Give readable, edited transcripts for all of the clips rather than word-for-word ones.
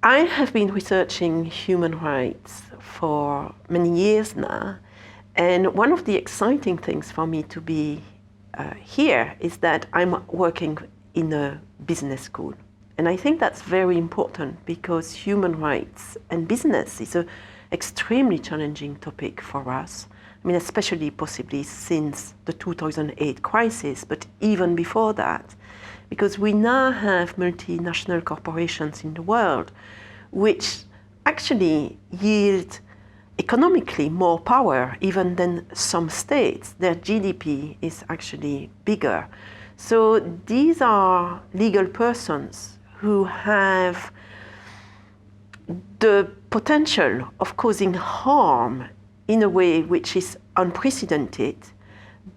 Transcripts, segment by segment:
I have been researching human rights for many years now, and one of the exciting things for me to be here is that I'm working in a business school. And I think that's very important because human rights and business is an extremely challenging topic for us. I mean, especially possibly since the 2008 crisis, but even before that, because we now have multinational corporations in the world which actually yield economically more power even than some states. Their GDP is actually bigger. So these are legal persons who have the potential of causing harm in a way which is unprecedented,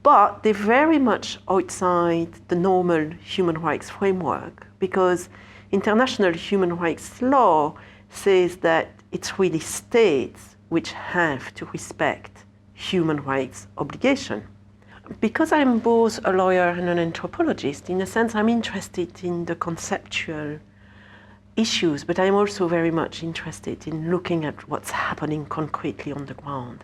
but they're very much outside the normal human rights framework, because international human rights law says that it's really states which have to respect human rights obligation. Because I'm both a lawyer and an anthropologist, in a sense I'm interested in the conceptual issues, but I'm also very much interested in looking at what's happening concretely on the ground.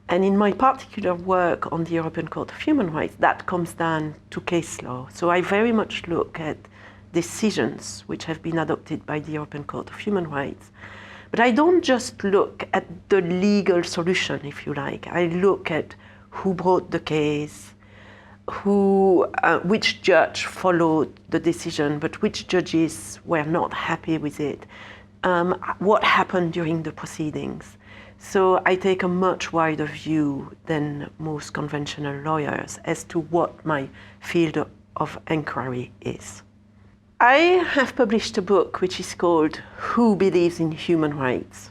And in my particular work on the European Court of Human Rights, that comes down to case law. So I very much look at decisions which have been adopted by the European Court of Human Rights. But I don't just look at the legal solution, if you like. I look at who brought the case, which judge followed the decision, but which judges were not happy with it, what happened during the proceedings. So I take a much wider view than most conventional lawyers as to what my field of inquiry is. I have published a book which is called Who Believes in Human Rights?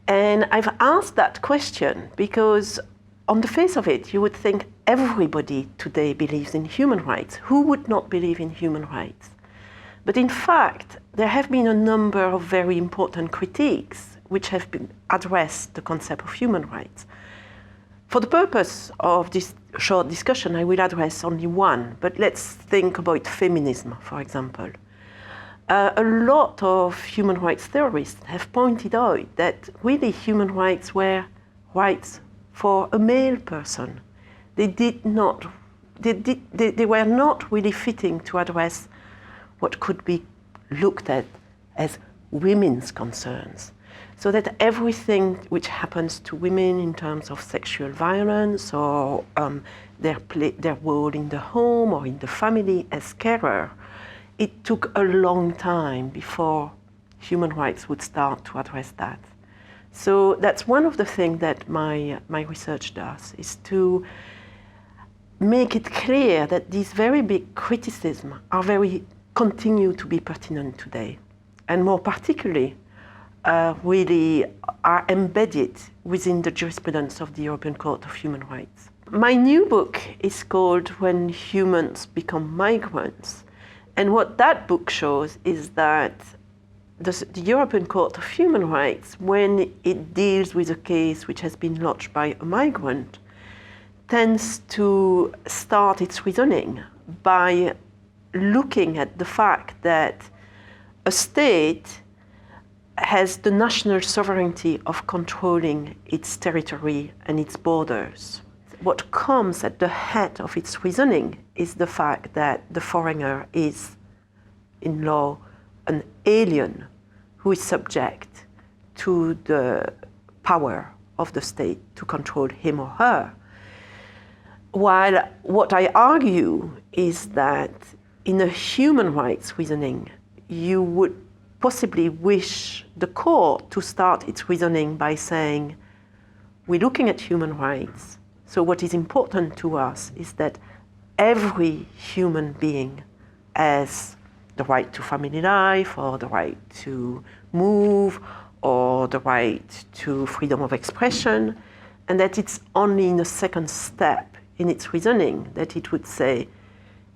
And I've asked that question because on the face of it, you would think everybody today believes in human rights. Who would not believe in human rights? But in fact, there have been a number of very important critiques which have been addressed the concept of human rights. For the purpose of this short discussion, I will address only one, but let's think about feminism, for example. A lot of human rights theorists have pointed out that really human rights were rights for a male person. They were not really fitting to address what could be looked at as women's concerns. So that everything which happens to women in terms of sexual violence or their role in the home or in the family as carer, it took a long time before human rights would start to address that. So that's one of the things that my research does, is to make it clear that these very big criticisms continue to be pertinent today, and more particularly really are embedded within the jurisprudence of the European Court of Human Rights. My new book is called When Humans Become Migrants, and what that book shows is that the European Court of Human Rights, when it deals with a case which has been lodged by a migrant, tends to start its reasoning by looking at the fact that a state has the national sovereignty of controlling its territory and its borders. What comes at the head of its reasoning is the fact that the foreigner is, in law, an alien who is subject to the power of the state to control him or her. While what I argue is that in a human rights reasoning, you would possibly wish the court to start its reasoning by saying, we're looking at human rights, so what is important to us is that every human being has the right to family life, or the right to move, or the right to freedom of expression, and that it's only in a second step in its reasoning that it would say,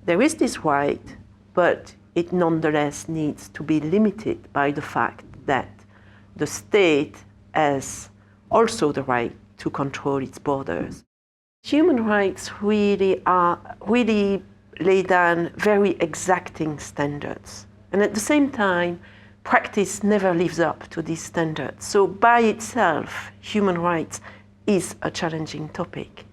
there is this right, but it nonetheless needs to be limited by the fact that the state has also the right to control its borders. Human rights really lay down very exacting standards, and at the same time practice never lives up to these standards. So by itself, human rights is a challenging topic.